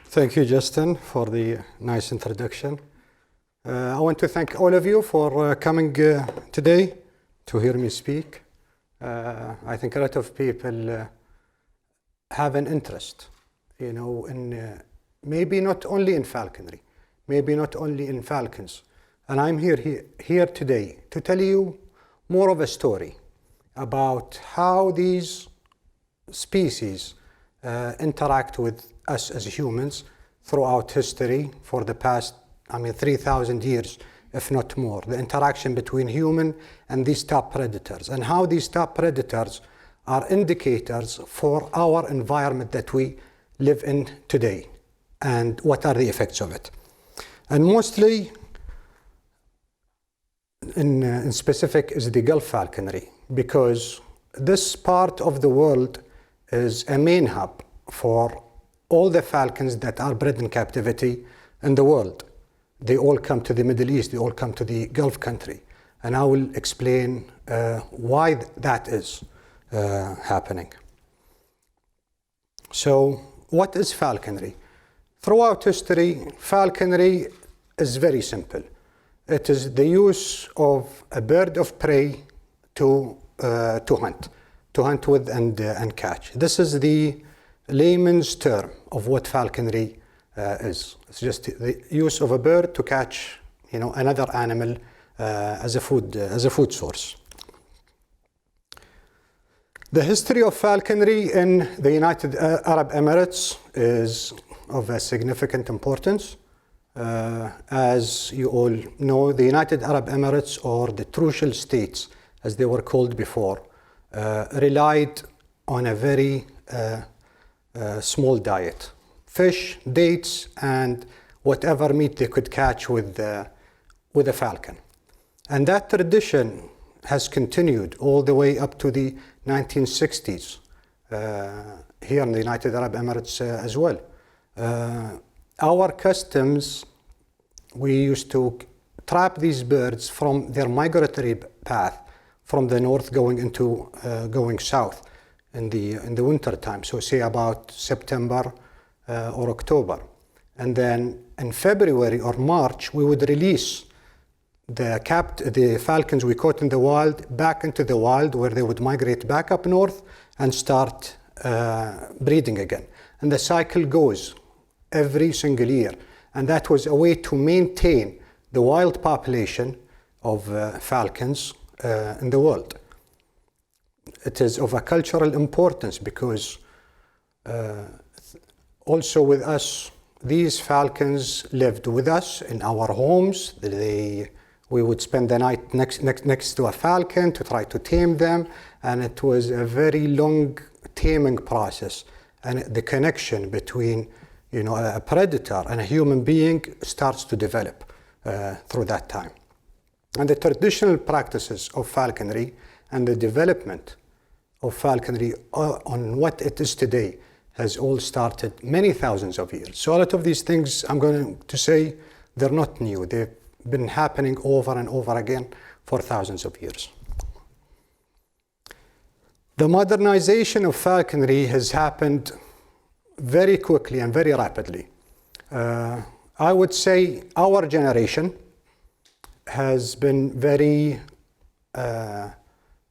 Thank you, Justin, for the nice introduction. I want to thank all of you for coming today to hear me speak. I think a lot of people have an interest, in maybe not only in falconry, maybe not only in falcons. And I'm here today to tell you more of a story about how these species interact with us as humans throughout history for the past, 3,000 years, if not more. The interaction between human and these top predators, and how these top predators are indicators for our environment that we live in today, and what are the effects of it. And mostly, in specific, is the Gulf falconry, because this part of the world is a main hub for all the falcons that are bred in captivity in the world. They all come to the Middle East, they all come to the Gulf country. And I will explain why that is happening. So, what is falconry? Throughout history, falconry is very simple. It is the use of a bird of prey to hunt with and catch. This is the layman's term of what falconry is. It's just the use of a bird to catch, another animal as a food source. The history of falconry in the United Arab Emirates is of a significant importance. As you all know, the United Arab Emirates, or the Trucial States, as they were called before, relied on a very small diet. Fish, dates, and whatever meat they could catch with a falcon. And that tradition has continued all the way up to the 1960s here in the United Arab Emirates as well. Our customs, we used to trap these birds from their migratory path from the north going south in the winter time. So say about September or October. And then in February or March, we would release the falcons we caught in the wild back into the wild, where they would migrate back up north and start breeding again. And the cycle goes every single year. And that was a way to maintain the wild population of falcons in the world. It is of a cultural importance because also with us, these falcons lived with us in our homes. We would spend the night next to a falcon to try to tame them, and it was a very long taming process. And the connection between a predator and a human being starts to develop through that time. And the traditional practices of falconry and the development of falconry on what it is today has all started many thousands of years. So a lot of these things I'm going to say, they're not new. They've been happening over and over again for thousands of years. The modernization of falconry has happened very quickly and very rapidly. I would say our generation has been very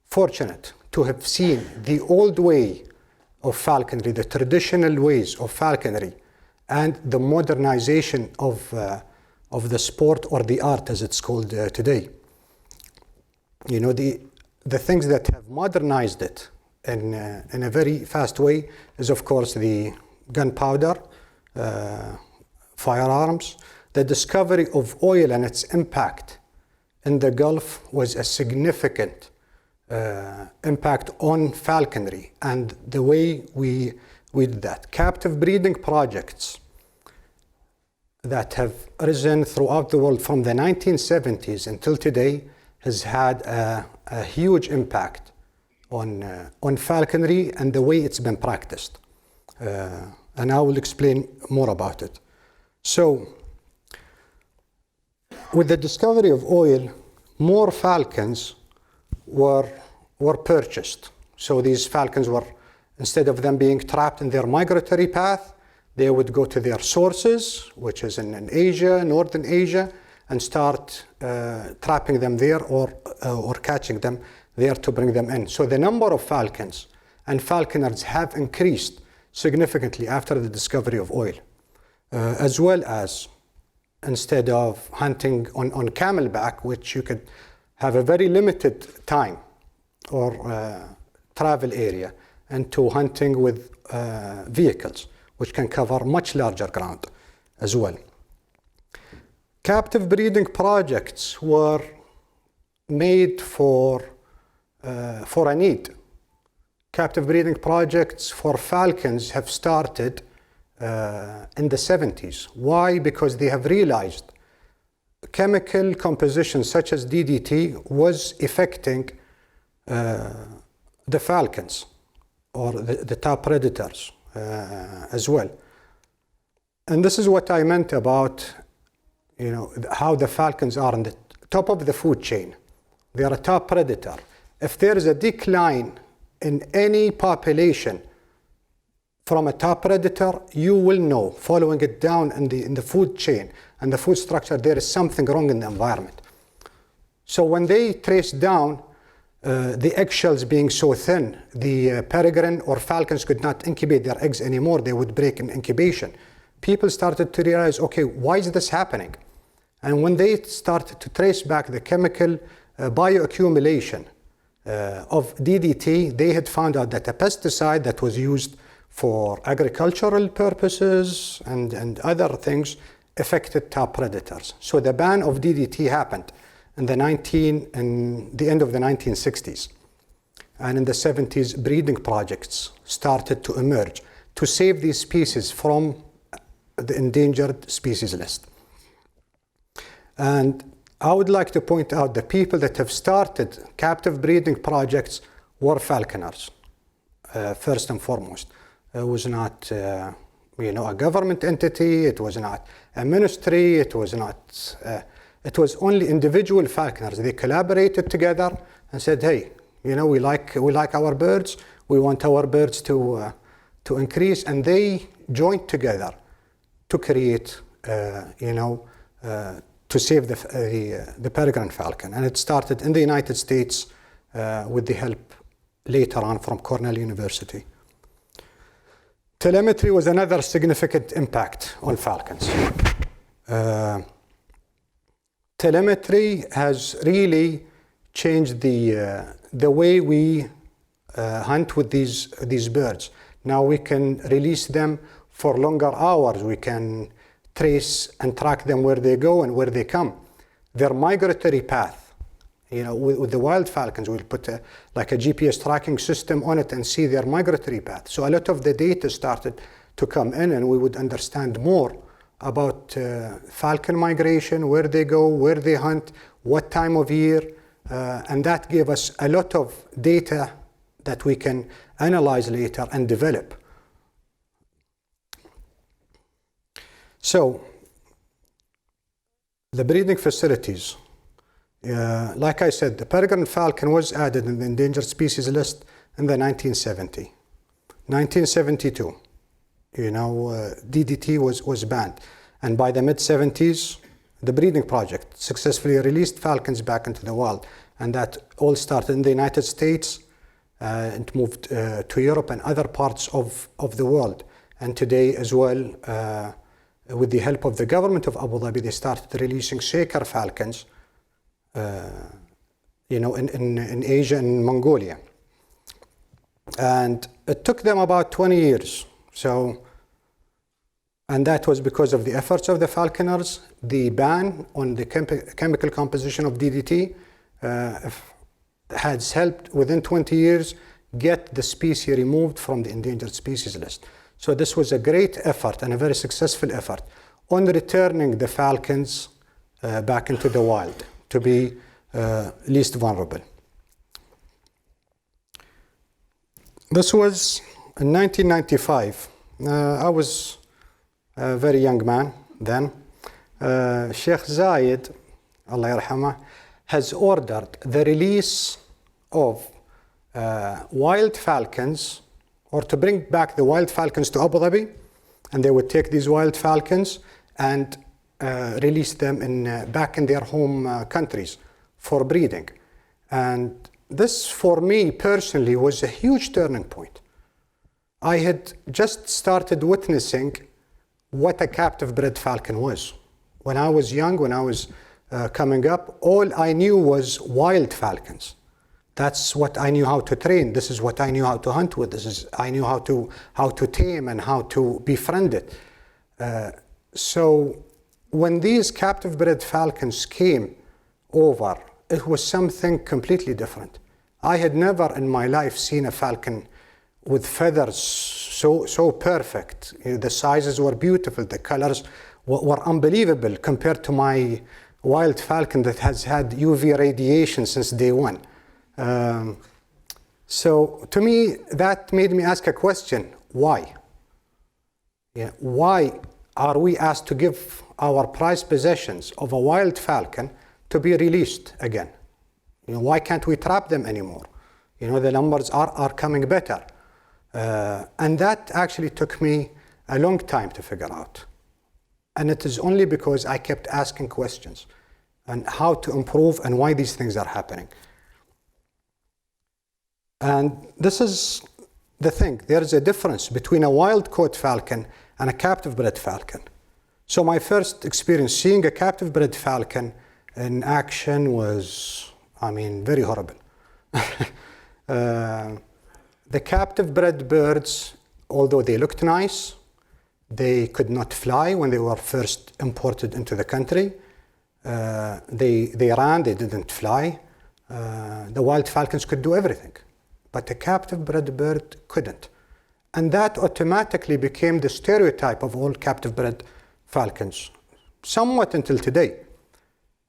fortunate to have seen the old way of falconry, the traditional ways of falconry, and the modernization of the sport, or the art as it's called today. The things that have modernized it in a very fast way is, of course, the gunpowder, firearms. The discovery of oil and its impact in the Gulf was a significant impact on falconry and the way we did that. Captive breeding projects that have arisen throughout the world from the 1970s until today has had a huge impact on falconry and the way it's been practiced. And I will explain more about it. So, with the discovery of oil, more falcons were purchased. So these falcons were, instead of them being trapped in their migratory path, they would go to their sources, which is in Asia, Northern Asia, and start trapping them there or catching them there to bring them in. So the number of falcons and falconers have increased significantly after the discovery of oil, as well as instead of hunting on camelback, which you could have a very limited time or travel area, into hunting with vehicles, which can cover much larger ground as well. Captive breeding projects were made for a need. Captive breeding projects for falcons have started in the 70s. Why? Because they have realized chemical composition such as DDT was affecting the falcons or the top predators as well. And this is what I meant about, you know, how the falcons are on the top of the food chain. They are a top predator. If there is a decline in any population from a top predator, you will know, following it down in the food chain and the food structure, there is something wrong in the environment. So when they trace down the eggshells being so thin, the peregrine or falcons could not incubate their eggs anymore, they would break in incubation. People started to realize, okay, why is this happening? And when they started to trace back the chemical bioaccumulation of DDT, they had found out that a pesticide that was used for agricultural purposes and other things affected top predators. So the ban of DDT happened in the end of the 1960s. And in the 70s, breeding projects started to emerge to save these species from the endangered species list. And I would like to point out the people that have started captive breeding projects were falconers, first and foremost. It was not a government entity, it was not a ministry, it was only individual falconers. They collaborated together and said, hey, we like our birds, we want our birds to increase, and they joined together to create, to save the peregrine falcon. And it started in the United States with the help later on from Cornell University. Telemetry was another significant impact on falcons. Telemetry has really changed the way we hunt with these birds. Now we can release them for longer hours. We can trace and track them where they go and where they come. Their migratory path, with the wild falcons, we'll put a GPS tracking system on it and see their migratory path. So a lot of the data started to come in, and we would understand more about falcon migration, where they go, where they hunt, what time of year, and that gave us a lot of data that we can analyze later and develop. So, the breeding facilities. Like I said, the peregrine falcon was added in the endangered species list in the 1970. 1972, DDT was banned. And by the mid-70s, the breeding project successfully released falcons back into the wild. And that all started in the United States and moved to Europe and other parts of the world. And today as well, with the help of the government of Abu Dhabi, they started releasing shaker falcons in Asia and Mongolia. And it took them about 20 years. And that was because of the efforts of the falconers. The ban on the chemical composition of DDT has helped within 20 years get the species removed from the endangered species list. So this was a great effort and a very successful effort on returning the falcons back into the wild to be least vulnerable. This was in 1995. I was a very young man then. Sheikh Zayed, Allah yarhamah, has ordered the release of wild falcons, or to bring back the wild falcons to Abu Dhabi and they would take these wild falcons and release them back in their home countries for breeding. And this, for me personally, was a huge turning point. I had just started witnessing what a captive bred falcon was. When I was young, when I was coming up, all I knew was wild falcons. That's what I knew how to train. This is what I knew how to hunt with. I knew how to tame and how to befriend it. So when these captive bred falcons came over, it was something completely different. I had never in my life seen a falcon with feathers so perfect. The sizes were beautiful. The colors were unbelievable compared to my wild falcon that has had UV radiation since day one. So to me, that made me ask a question: why? Yeah, why are we asked to give our prized possessions of a wild falcon to be released again? Why can't we trap them anymore? The numbers are coming better. And that actually took me a long time to figure out. And it is only because I kept asking questions and how to improve and why these things are happening. And this is the thing. There is a difference between a wild-caught falcon and a captive-bred falcon. So my first experience seeing a captive-bred falcon in action was, very horrible. The captive-bred birds, although they looked nice, they could not fly when they were first imported into the country. They ran, they didn't fly. The wild falcons could do everything, but the captive-bred bird couldn't. And that automatically became the stereotype of all captive-bred falcons, somewhat until today.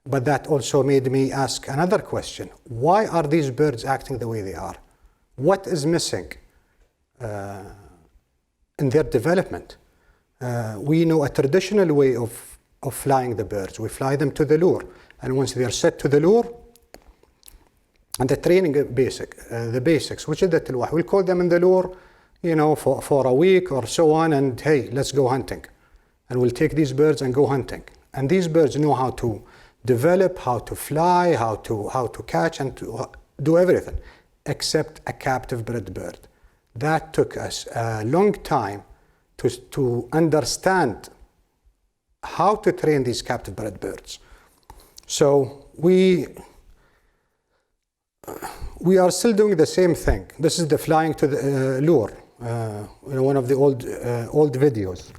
But that also made me ask another question. Why are these birds acting the way they are? What is missing in their development? We know a traditional way of flying the birds. We fly them to the lure. And once they are set to the lure, and the training the basics, which is the tilwah. We'll call them in the lure, for a week or so on, and hey, let's go hunting. And we'll take these birds and go hunting. And these birds know how to develop, how to fly, how to catch, and to do everything, except a captive-bred bird. That took us a long time to understand how to train these captive-bred birds. So we are still doing the same thing. This is the flying to the lure, one of the old videos.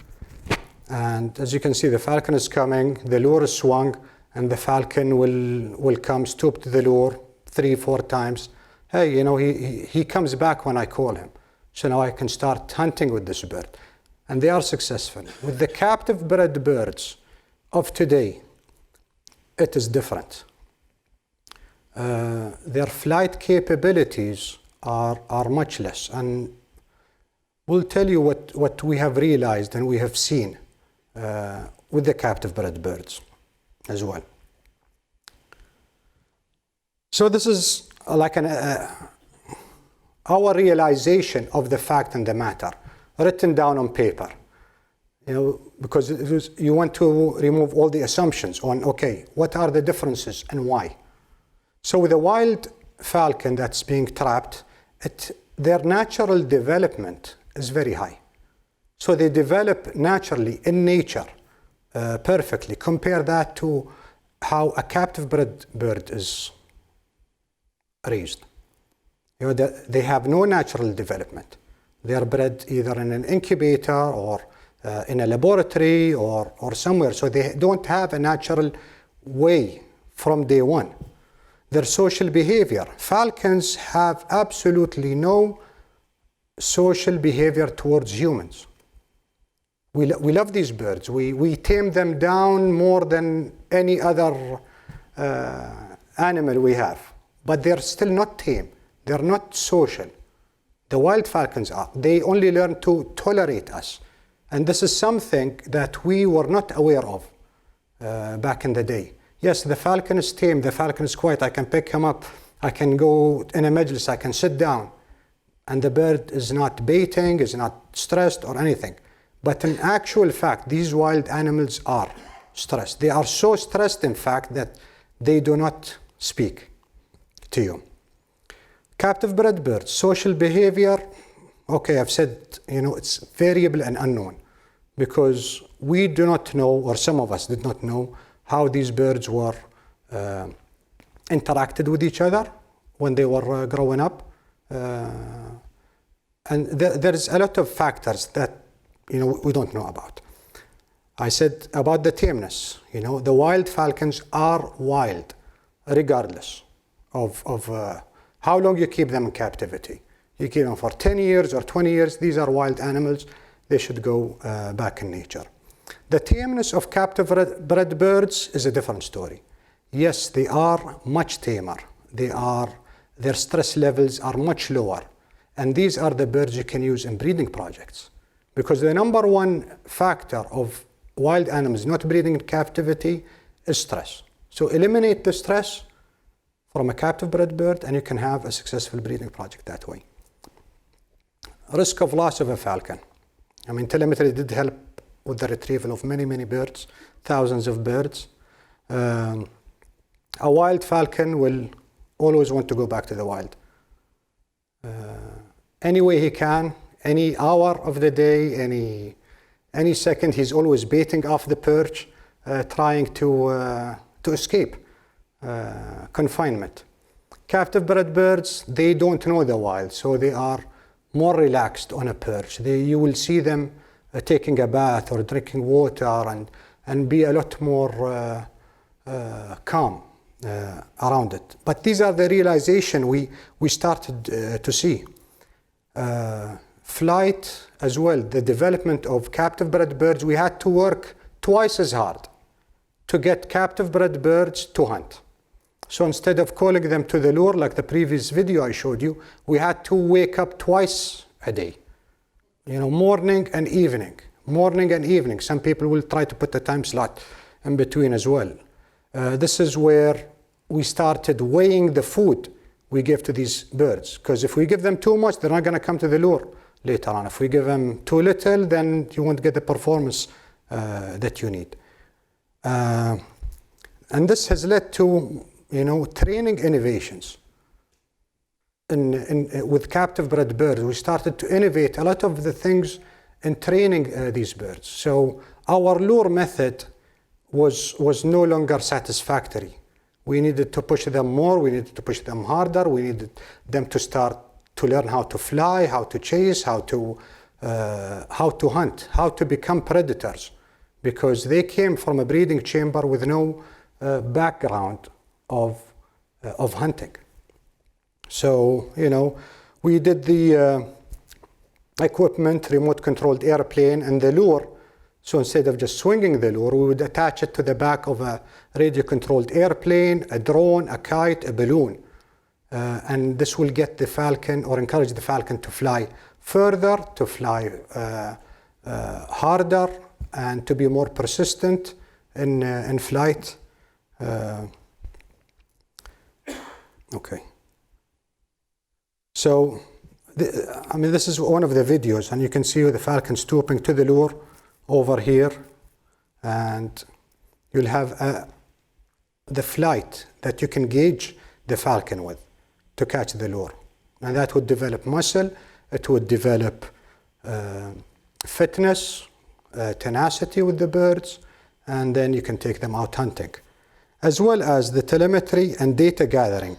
And as you can see, the falcon is coming, the lure is swung, and the falcon will come, stoop to the lure 3-4 times. Hey, he comes back when I call him. So now I can start hunting with this bird. And they are successful. With the captive-bred birds of today, it is different. Their flight capabilities are much less. And we'll tell you what we have realized and we have seen with the captive-bred birds as well. So this is like our realization of the fact and the matter, written down on paper. Because you want to remove all the assumptions on, okay, what are the differences and why? So with a wild falcon that's being trapped, their natural development is very high. So they develop naturally in nature perfectly. Compare that to how a captive-bred bird is raised. They have no natural development. They are bred either in an incubator or in a laboratory or somewhere. So they don't have a natural way from day one. Their social behavior. Falcons have absolutely no social behavior towards humans. We love these birds. We tame them down more than any other animal we have. But they're still not tame. They're not social. The wild falcons are. They only learn to tolerate us. And this is something that we were not aware of back in the day. Yes, the falcon is tame. The falcon is quiet. I can pick him up. I can go in a majlis. I can sit down. And the bird is not baiting, is not stressed or anything. But in actual fact, these wild animals are stressed. They are so stressed, in fact, that they do not speak to you. Captive bred birds, social behavior, okay, I've said, it's variable and unknown because we do not know, or some of us did not know, how these birds were interacted with each other when they were growing up. And there's a lot of factors that we don't know about. I said about the tameness. The wild falcons are wild, regardless of how long you keep them in captivity. You keep them for 10 years or 20 years. These are wild animals. They should go back in nature. The tameness of captive bred birds is a different story. Yes, they are much tamer. Their stress levels are much lower. And these are the birds you can use in breeding projects. Because the number one factor of wild animals not breeding in captivity is stress. So eliminate the stress from a captive bred bird and you can have a successful breeding project that way. Risk of loss of a falcon. Telemetry did help with the retrieval of many, many birds, thousands of birds. A wild falcon will always want to go back to the wild. Any way he can, any hour of the day, any second, he's always baiting off the perch, trying to escape confinement. Captive bred birds, they don't know the wild, so they are more relaxed on a perch. You will see them taking a bath or drinking water and be a lot more calm around it. But these are the realization we started to see. Flight as well, the development of captive bred birds, we had to work twice as hard to get captive bred birds to hunt. So instead of calling them to the lure like the previous video I showed you, we had to wake up twice a day. Morning and evening. Morning and evening. Some people will try to put a time slot in between as well. This is where we started weighing the food we give to these birds. Because if we give them too much, they're not going to come to the lure later on. If we give them too little, then you won't get the performance that you need. And this has led to training innovations. With captive bred birds, we started to innovate a lot of the things in training these birds. So our lure method was no longer satisfactory. We needed to push them more, we needed to push them harder, we needed them to start to learn how to fly, how to chase, how to hunt, how to become predators, because they came from a breeding chamber with no background of hunting. So, we did the equipment, remote controlled airplane and the lure. So instead of just swinging the lure, we would attach it to the back of a radio-controlled airplane, a drone, a kite, a balloon. And this will get the falcon or encourage the falcon to fly further, to fly harder, and to be more persistent in flight. Okay. So, this is one of the videos, and you can see the falcon stooping to the lure over here, and you'll have the flight that you can gauge the falcon with to catch the lure. And that would develop muscle, it would develop fitness, tenacity with the birds, and then you can take them out hunting. As well as the telemetry and data gathering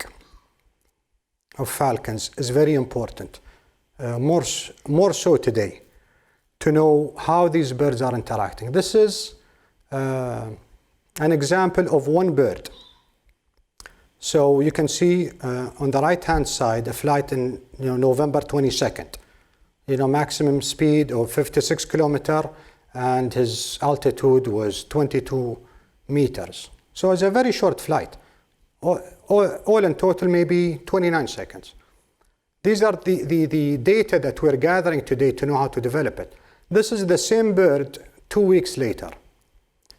of falcons is very important, more so today, to know how these birds are interacting. This is an example of one bird. So you can see on the right-hand side a flight in November 22nd. Maximum speed of 56 kilometers and his altitude was 22 meters. So it's a very short flight. All in total maybe 29 seconds. These are the data that we're gathering today to know how to develop it. This is the same bird 2 weeks later.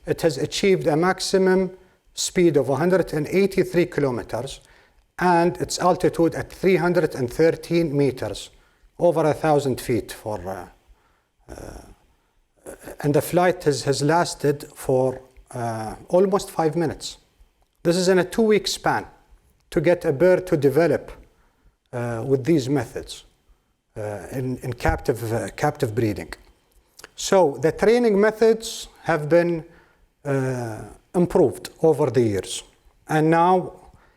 It has achieved a maximum speed of 183 kilometers and its altitude at 313 meters, over 1,000 feet for and the flight has lasted for almost 5 minutes. This is in a 2-week span to get a bird to develop with these methods in captive breeding. So the training methods have been improved over the years. And now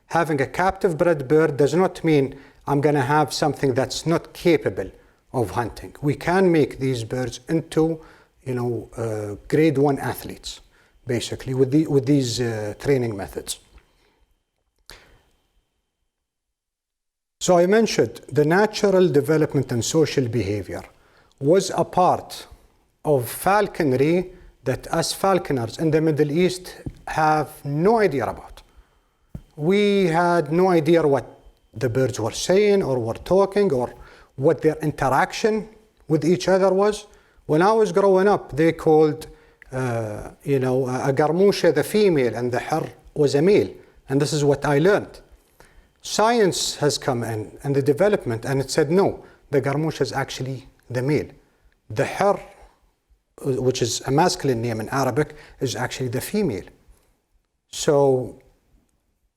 having a captive bred bird does not mean I'm going to have something that's not capable of hunting. We can make these birds into, grade 1 athletes, basically, with these training methods. So I mentioned the natural development and social behavior was a part of falconry that us falconers in the Middle East have no idea about. We had no idea what the birds were saying or were talking or what their interaction with each other was. When I was growing up, they called a garmusha the female and the hir was a male. And this is what I learned. Science has come in and the development, and it said no, the garmusha is actually the male. The hir, which is a masculine name in Arabic, is actually the female. So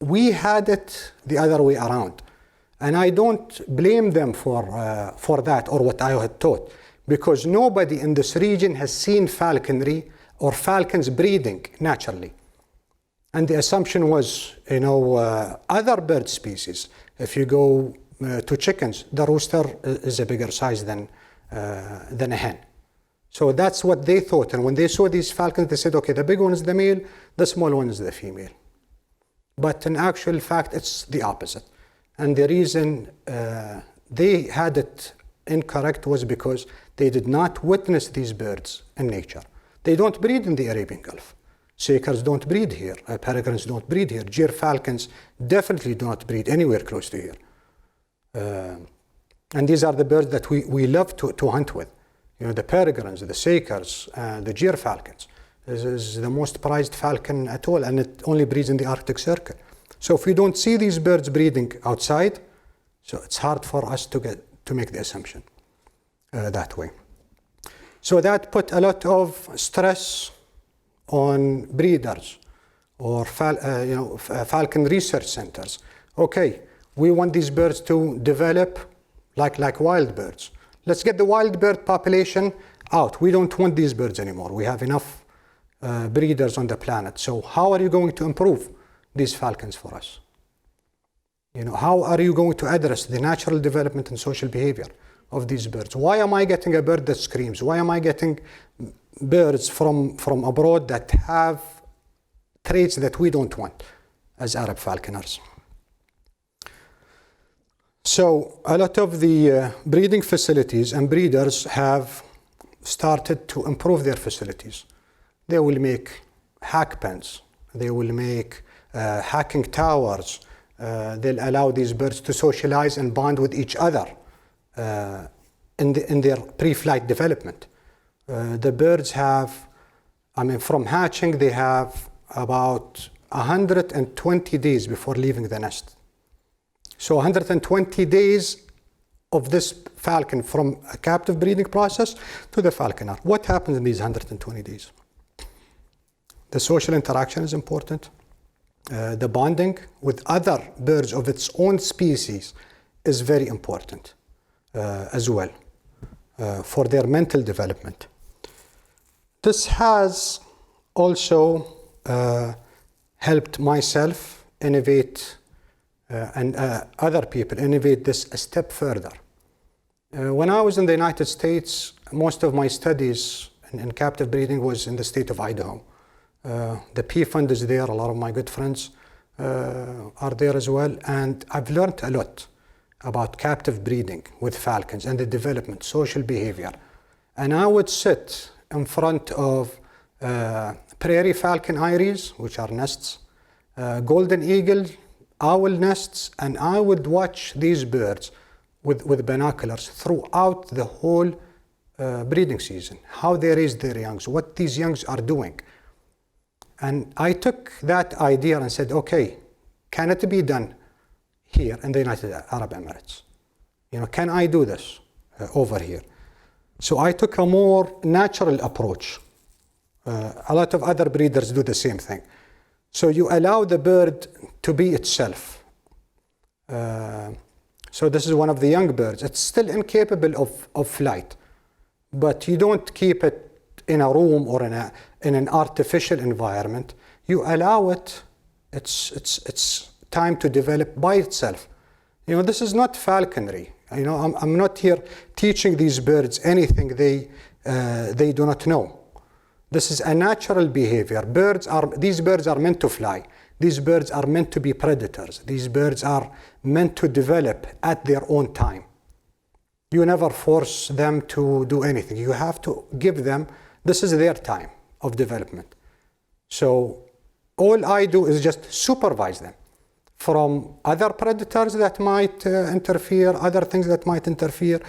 we had it the other way around. And I don't blame them for that or what I had taught, because nobody in this region has seen falconry or falcons breeding naturally. And the assumption was, other bird species, if you go to chickens, the rooster is a bigger size than a hen. So that's what they thought. And when they saw these falcons, they said, okay, the big one is the male, the small one is the female. But in actual fact, it's the opposite. And the reason they had it incorrect was because they did not witness these birds in nature. They don't breed in the Arabian Gulf. Sakers don't breed here. Peregrines don't breed here. Gyr falcons definitely do not breed anywhere close to here. And these are the birds that we love to hunt with. The peregrines, the sakers, the gyr falcons. This is the most prized falcon at all, and it only breeds in the Arctic Circle. So if we don't see these birds breeding outside, so it's hard for us to make the assumption that way. So that put a lot of stress on breeders or falcon research centers. Okay, we want these birds to develop like wild birds. Let's get the wild bird population out. We don't want these birds anymore. We have enough breeders on the planet. So how are you going to improve these falcons for us? How are you going to address the natural development and social behavior of these birds? Why am I getting a bird that screams? Why am I getting birds from abroad that have traits that we don't want as Arab falconers? So a lot of the breeding facilities and breeders have started to improve their facilities. They will make hack pens. They will make hacking towers. They'll allow these birds to socialize and bond with each other in their pre-flight development. The birds have, from hatching, they have about 120 days before leaving the nest. So 120 days of this falcon from a captive breeding process to the falconer. What happens in these 120 days? The social interaction is important. The bonding with other birds of its own species is very important as well for their mental development. This has also helped myself innovate and other people innovate this a step further. When I was in the United States, most of my studies in captive breeding was in the state of Idaho. The P Fund is there, a lot of my good friends are there as well, and I've learned a lot about captive breeding with falcons and the development, social behavior. And I would sit in front of prairie falcon eyries, which are nests, golden eagle, owl nests, and I would watch these birds with binoculars throughout the whole breeding season, how they raise their youngs, what these youngs are doing. And I took that idea and said, okay, can it be done here in the United Arab Emirates? Can I do this over here? So I took a more natural approach. A lot of other breeders do the same thing. So you allow the bird to be itself. So this is one of the young birds. It's still incapable of flight, but you don't keep it in a room or in an artificial environment. You allow it its time to develop by itself. You know, this is not falconry. You know, I'm not here teaching these birds anything they do not know. This is a natural behavior. These birds are meant to fly. These birds are meant to be predators. These birds are meant to develop at their own time. You never force them to do anything. You have to give them, this is their time of development. So all I do is just supervise them from other predators that might interfere, other things that might interfere.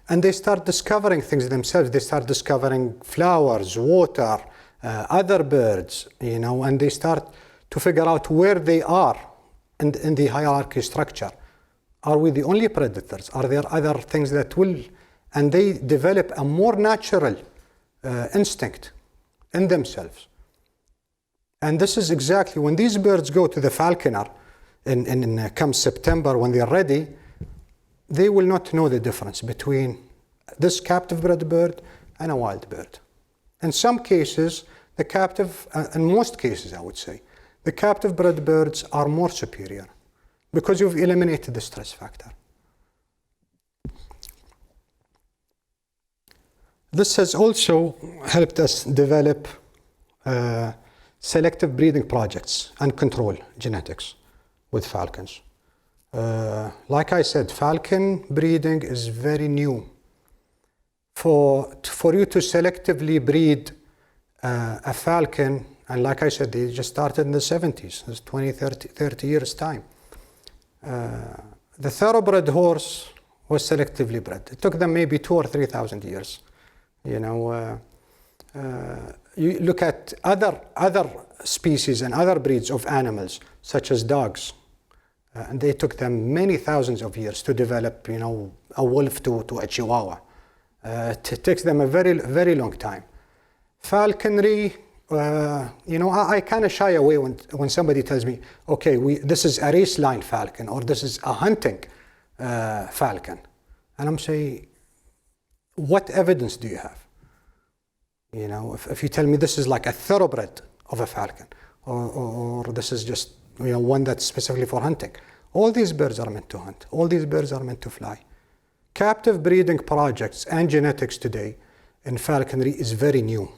And they start discovering things themselves. They start discovering flowers, water, other birds, you know, and they start to figure out where they are in the hierarchy structure. Are we the only predators? Are there other things that will, and they develop a more natural instinct in themselves. And this is exactly when these birds go to the falconer come September when they're ready, they will not know the difference between this captive bred bird and a wild bird. In some cases, in most cases I would say, the captive bred birds are more superior because you've eliminated the stress factor. This has also helped us develop selective breeding projects and control genetics with falcons. Like I said, falcon breeding is very new. For you to selectively breed a falcon, and like I said, they just started in the 70s, it's 20, 30 years time. The thoroughbred horse was selectively bred. It took them maybe 2,000 or 3,000 years. You know, you look at other species and other breeds of animals, such as dogs, and they took them many thousands of years to develop, you know, a wolf to a chihuahua. It takes them a very, very long time. Falconry, you know, I kind of shy away when somebody tells me, okay, this is a race line falcon or this is a hunting falcon. And I'm saying, what evidence do you have? You know, if you tell me this is like a thoroughbred of a falcon or this is just, you know, one that's specifically for hunting. All these birds are meant to hunt. All these birds are meant to fly. Captive breeding projects and genetics today in falconry is very new.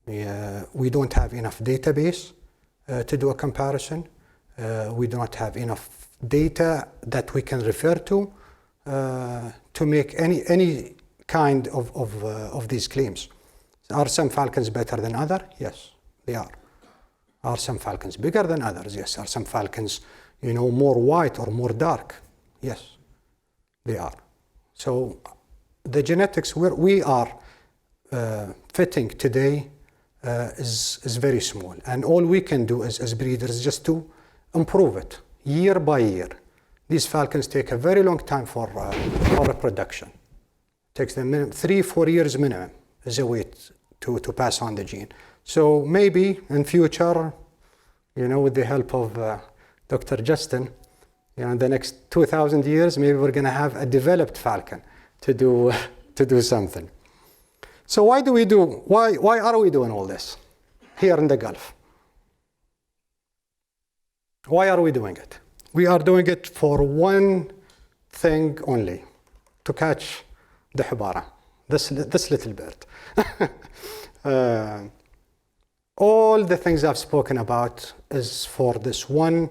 We don't have enough database to do a comparison. We do not have enough data that we can refer to make any kind of these claims. Are some falcons better than others? Yes, they are. Are some falcons bigger than others? Yes. Are some falcons, you know, more white or more dark? Yes, they are. So the genetics where we are fitting today is very small. And all we can do as breeders is just to improve it year by year. These falcons take a very long time for reproduction. It takes them 3-4 years minimum is a wait to pass on the gene. So maybe in future, you know, with the help of Dr. Justin, you know, in the next 2,000 years, maybe we're going to have a developed falcon to do something. So why are we doing all this here in the Gulf? Why are we doing it? We are doing it for one thing only, to catch the Jabara, this little bird. All the things I've spoken about is for this one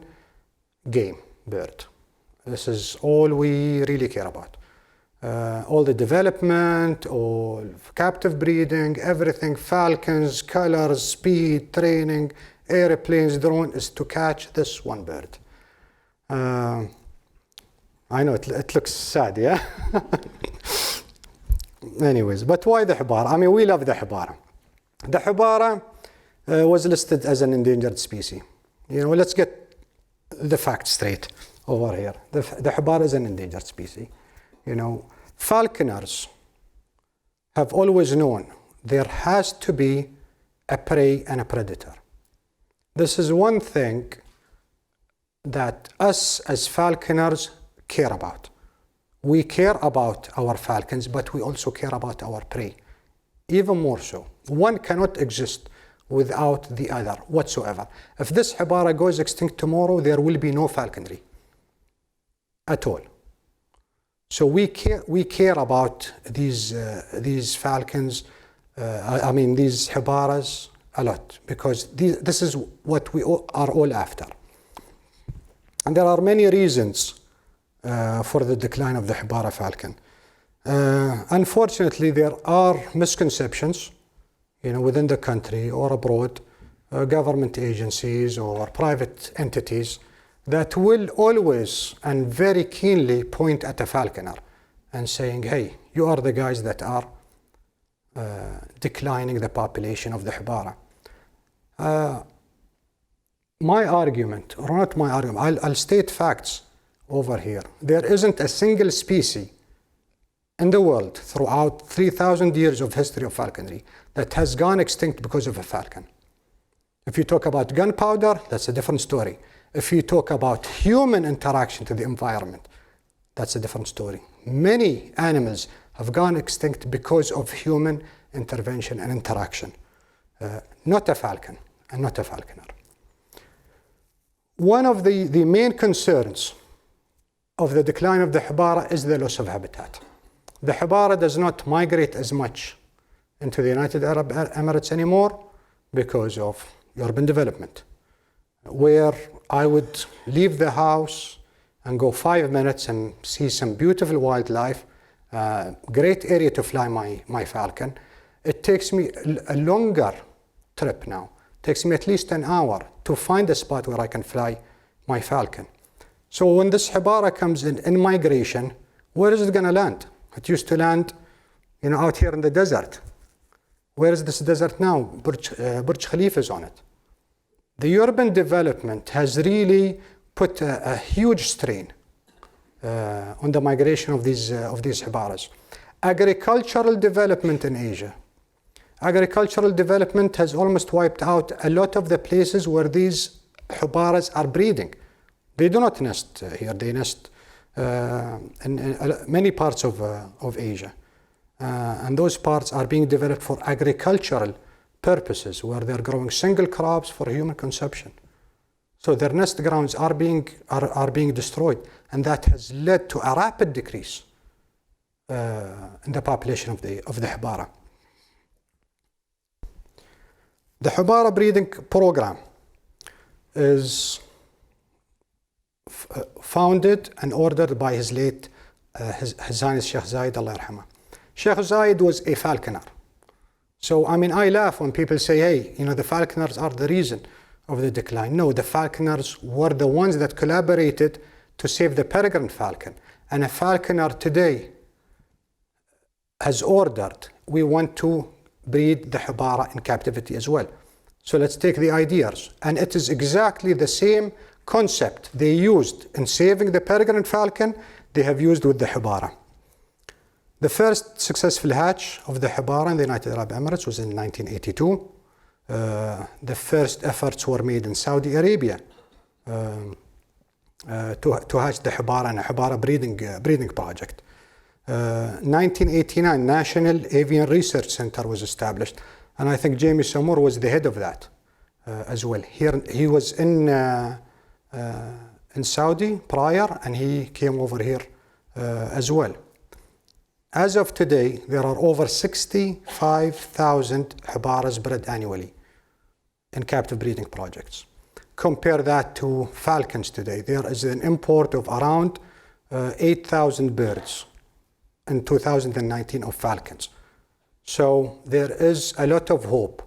game bird. This is all we really care about. All the development, all captive breeding, everything, falcons, colors, speed, training, airplanes, drone, is to catch this one bird. I know it looks sad, yeah? Anyways, but why the Jabara? I mean, we love the Jabara. The Jabara was listed as an endangered species. You know, let's get the facts straight over here. The Jabara is an endangered species. You know, falconers have always known there has to be a prey and a predator. This is one thing that us as falconers care about. We care about our falcons, but we also care about our prey, even more so. One cannot exist without the other whatsoever. If this Jabara goes extinct tomorrow, there will be no falconry at all. So we care about these falcons, these Jabaras a lot, because this is what we are all after. And there are many reasons for the decline of the Jabara falcon. Unfortunately, there are misconceptions, within the country or abroad, government agencies or private entities that will always and very keenly point at a falconer and saying, hey, you are the guys that are declining the population of the Jabara. My argument, or not my argument, I'll state facts over here. There isn't a single species in the world throughout 3,000 years of history of falconry that has gone extinct because of a falcon. If you talk about gunpowder, that's a different story. If you talk about human interaction to the environment, that's a different story. Many animals have gone extinct because of human intervention and interaction. Not a falcon and not a falconer. One of the main concerns of the decline of the Jabara is the loss of habitat. The Jabara does not migrate as much into the United Arab Emirates anymore because of urban development, where I would leave the house and go 5 minutes and see some beautiful wildlife, great area to fly my falcon. It takes me a longer trip now. It takes me at least an hour to find a spot where I can fly my falcon. So when this Jabara comes in migration, where is it going to land? It used to land, out here in the desert. Where is this desert now? Burj Khalifa is on it. The urban development has really put a huge strain on the migration of these Jabaras. Agricultural development in Asia. Agricultural development has almost wiped out a lot of the places where these Jabaras are breeding. They do not nest here. They nest in many parts of Asia. And those parts are being developed for agricultural purposes, where they're growing single crops for human consumption. So their nest grounds are being destroyed, and that has led to a rapid decrease in the population of the Jabara. The Jabara breeding program is founded and ordered by his late His Highness Sheikh Zayed, Allah yarhamah. Sheikh Zayed was a falconer. So, I laugh when people say, hey, the falconers are the reason of the decline. No, the falconers were the ones that collaborated to save the peregrine falcon. And a falconer today has ordered, we want to breed the Jabara in captivity as well. So let's take the ideas. And it is exactly the same concept they used in saving the peregrine falcon, they have used with the Jabara. The first successful hatch of the Jabara in the United Arab Emirates was in 1982. The first efforts were made in Saudi Arabia to hatch the Jabara in a Jabara breeding project. 1989, National Avian Research Center was established, and I think Jamie Samur was the head of that as well. Here he was in Saudi prior, and he came over here as well. As of today, there are over 65,000 Jabaras bred annually in captive breeding projects. Compare that to falcons today. There is an import of around 8,000 birds in 2019 of falcons. So there is a lot of hope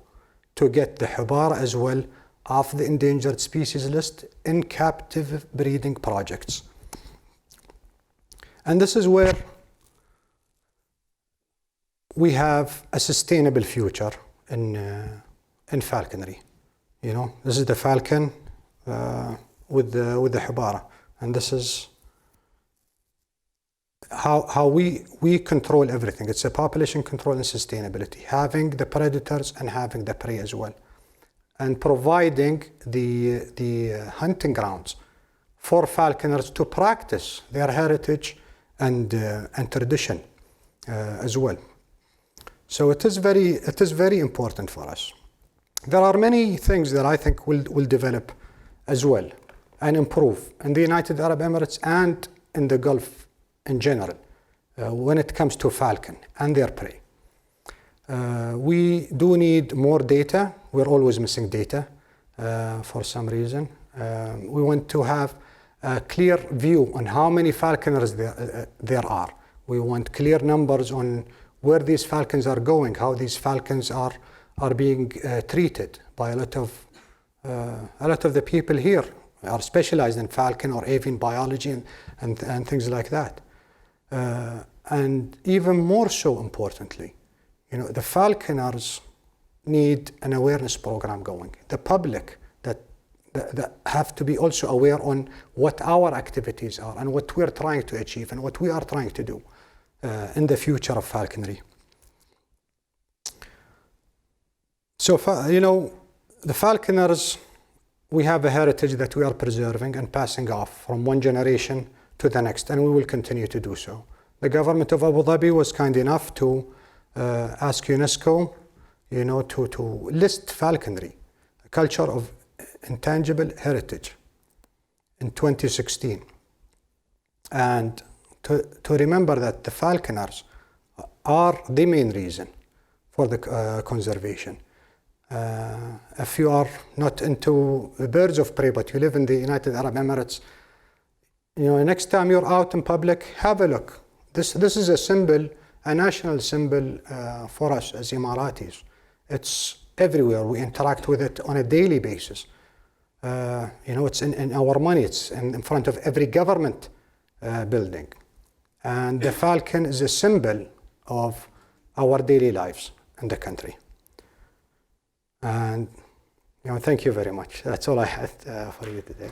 to get the Jabara as well off the endangered species list in captive breeding projects. And this is where we have a sustainable future in falconry. This is the falcon with the Jabara, and this is how we control everything. It's a population control and sustainability, having the predators and having the prey as well, and providing the hunting grounds for falconers to practice their heritage and tradition as well. So it is very important for us. There are many things that I think will develop as well and improve in the United Arab Emirates and in the Gulf in general when it comes to falcon and their prey. We do need more data. We're always missing data for some reason. We want to have a clear view on how many falconers there are. We want clear numbers on where these falcons are going, how these falcons are being treated by a lot of the people here are specialized in falcon or avian biology and things like that. And even more so importantly, the falconers need an awareness program going. The public that have to be also aware on what our activities are and what we're trying to achieve and what we are trying to do in the future of falconry. So, the falconers, we have a heritage that we are preserving and passing off from one generation to the next, and we will continue to do so. The government of Abu Dhabi was kind enough to ask UNESCO, to list falconry, a culture of intangible heritage, in 2016. And to remember that the falconers are the main reason for the conservation. If you are not into the birds of prey, but you live in the United Arab Emirates, next time you're out in public, have a look. This is a symbol, a national symbol for us as Emiratis. It's everywhere. We interact with it on a daily basis. It's in our money. It's in front of every government building. And the falcon is a symbol of our daily lives in the country. And thank you very much. That's all I had for you today.